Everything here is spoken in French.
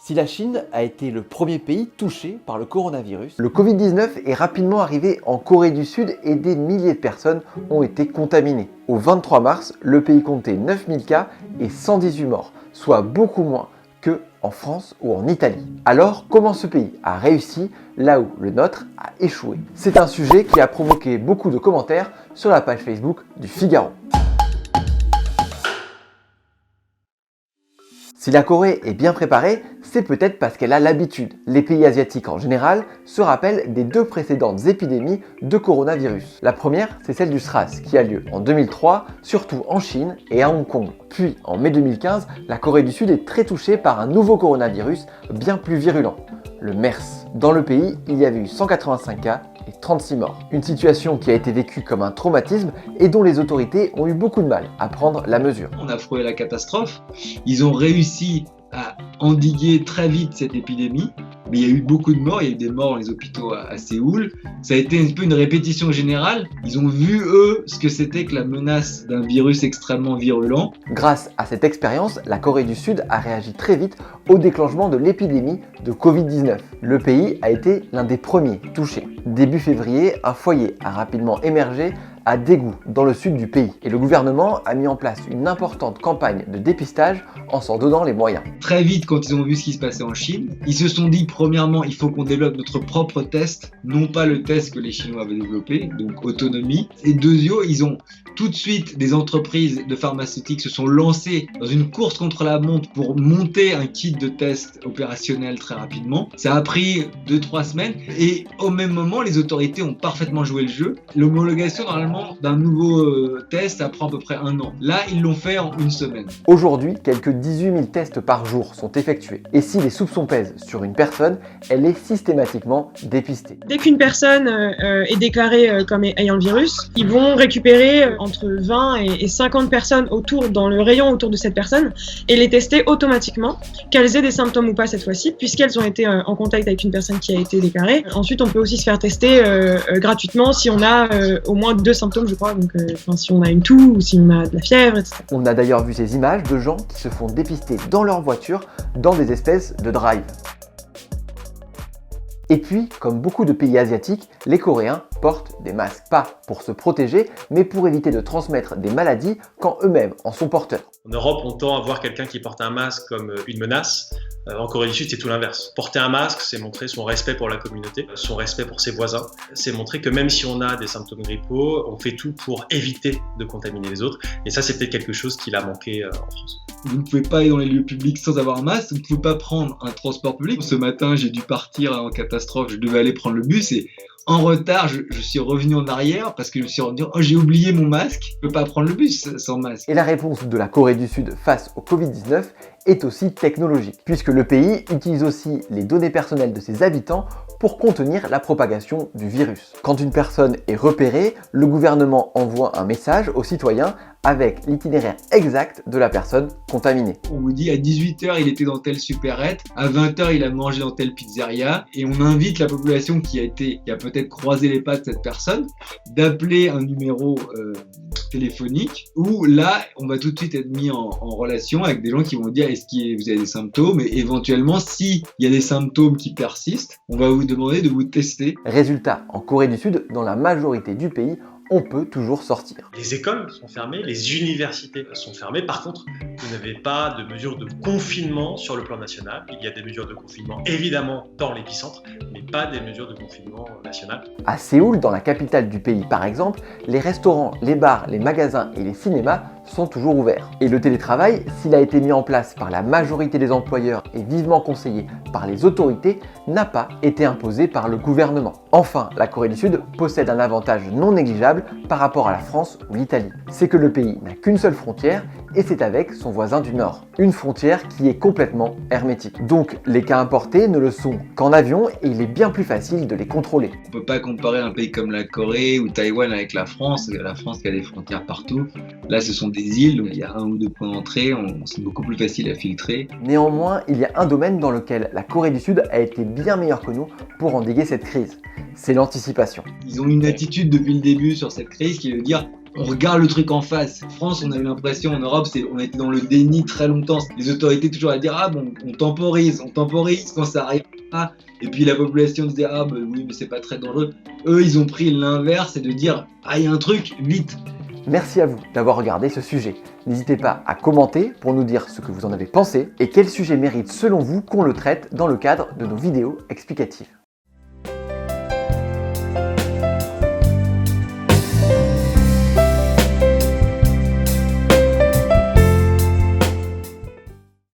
Si la Chine a été le premier pays touché par le coronavirus, le Covid-19 est rapidement arrivé en Corée du Sud et des milliers de personnes ont été contaminées. Au 23 mars, le pays comptait 9000 cas et 118 morts, soit beaucoup moins que en France ou en Italie. Alors, comment ce pays a réussi là où le nôtre a échoué? C'est un sujet qui a provoqué beaucoup de commentaires sur la page Facebook du Figaro. Si la Corée est bien préparée, c'est peut-être parce qu'elle a l'habitude. Les pays asiatiques en général se rappellent des deux précédentes épidémies de coronavirus. La première, c'est celle du SRAS qui a lieu en 2003, surtout en Chine et à Hong Kong. Puis en mai 2015, la Corée du Sud est très touchée par un nouveau coronavirus bien plus virulent, le MERS. Dans le pays, il y avait eu 185 cas et 36 morts. Une situation qui a été vécue comme un traumatisme et dont les autorités ont eu beaucoup de mal à prendre la mesure. On a frôlé la catastrophe. Ils ont réussi à endiguer très vite cette épidémie, mais il y a eu beaucoup de morts, il y a eu des morts dans les hôpitaux à Séoul. Ça a été un peu une répétition générale. Ils ont vu, eux, ce que c'était que la menace d'un virus extrêmement virulent. Grâce à cette expérience, la Corée du Sud a réagi très vite au déclenchement de l'épidémie de Covid-19. Le pays a été l'un des premiers touchés. Début février, un foyer a rapidement émergé à Daegu, dans le sud du pays. Et le gouvernement a mis en place une importante campagne de dépistage en s'en donnant les moyens. Très vite, quand ils ont vu ce qui se passait en Chine, ils se sont dit, premièrement, il faut qu'on développe notre propre test, non pas le test que les Chinois avaient développé, donc autonomie. Et deuxièmement, ils ont tout de suite, des entreprises de pharmaceutiques se sont lancées dans une course contre la montre pour monter un kit de test opérationnel très rapidement. Ça a pris 2-3 semaines et au même moment, les autorités ont parfaitement joué le jeu. L'homologation, normalement, d'un nouveau test, ça prend à peu près 1 an. Là, ils l'ont fait en 1 semaine. Aujourd'hui, quelques 18 000 tests par jour sont effectués. Et si les soupçons pèsent sur une personne, elle est systématiquement dépistée. Dès qu'une personne est déclarée comme ayant le virus, ils vont récupérer entre 20 et 50 personnes dans le rayon autour de cette personne et les tester automatiquement, qu'elles aient des symptômes ou pas cette fois-ci, puisqu'elles ont été en contact avec une personne qui a été déclarée. Ensuite, on peut aussi se faire tester gratuitement si on a au moins 2 symptômes, je crois, donc si on a une toux ou si on a de la fièvre, etc. On a d'ailleurs vu ces images de gens qui se font dépister dans leur voiture dans des espèces de drive. Et puis, comme beaucoup de pays asiatiques, les Coréens portent des masques, pas pour se protéger, mais pour éviter de transmettre des maladies quand eux-mêmes en sont porteurs. En Europe, on tend à voir quelqu'un qui porte un masque comme une menace. En Corée du Sud, c'est tout l'inverse. Porter un masque, c'est montrer son respect pour la communauté, son respect pour ses voisins. C'est montrer que même si on a des symptômes grippaux, on fait tout pour éviter de contaminer les autres. Et ça, c'était quelque chose qui a manqué en France. Vous ne pouvez pas aller dans les lieux publics sans avoir un masque, vous ne pouvez pas prendre un transport public. Ce matin, j'ai dû partir en catastrophe, je devais aller prendre le bus et en retard, je suis revenu en arrière parce que je me suis rendu compte, j'ai oublié mon masque, je ne peux pas prendre le bus sans masque. Et la réponse de la Corée du Sud face au Covid-19 est aussi technologique, puisque le pays utilise aussi les données personnelles de ses habitants pour contenir la propagation du virus. Quand une personne est repérée, le gouvernement envoie un message aux citoyens avec l'itinéraire exact de la personne contaminée. On vous dit à 18h il était dans telle supérette, à 20h il a mangé dans telle pizzeria et on invite la population qui a peut-être croisé les pas de cette personne d'appeler un numéro téléphonique où là on va tout de suite être mis en relation avec des gens qui vont dire est-ce que vous avez des symptômes et éventuellement s'il y a des symptômes qui persistent, on va vous demander de vous tester. Résultat, en Corée du Sud, dans la majorité du pays, on peut toujours sortir. Les écoles sont fermées, les universités sont fermées. Par contre, vous n'avez pas de mesures de confinement sur le plan national. Il y a des mesures de confinement, évidemment, dans l'épicentre, mais pas des mesures de confinement national. À Séoul, dans la capitale du pays par exemple, les restaurants, les bars, les magasins et les cinémas sont toujours ouverts. Et le télétravail, s'il a été mis en place par la majorité des employeurs et vivement conseillé par les autorités, n'a pas été imposé par le gouvernement. Enfin, la Corée du Sud possède un avantage non négligeable par rapport à la France ou l'Italie. C'est que le pays n'a qu'une seule frontière et c'est avec son voisin du Nord. Une frontière qui est complètement hermétique. Donc les cas importés ne le sont qu'en avion et il est bien plus facile de les contrôler. On ne peut pas comparer un pays comme la Corée ou Taïwan avec la France qui a des frontières partout. Là ce sont des îles, donc il y a 1 ou 2 points d'entrée, c'est beaucoup plus facile à filtrer. Néanmoins, il y a un domaine dans lequel la Corée du Sud a été bien meilleure que nous pour endiguer cette crise. C'est l'anticipation. Ils ont une attitude depuis le début sur cette crise qui est de dire on regarde le truc en face. En France, on a eu l'impression, en Europe, on a été dans le déni très longtemps. Les autorités toujours à dire ah bon, on temporise quand ça arrive pas. Et puis la population disait ah bah oui mais c'est pas très dangereux. Eux ils ont pris l'inverse et de dire ah il y a un truc, vite. Merci à vous d'avoir regardé ce sujet. N'hésitez pas à commenter pour nous dire ce que vous en avez pensé et quel sujet mérite selon vous qu'on le traite dans le cadre de nos vidéos explicatives.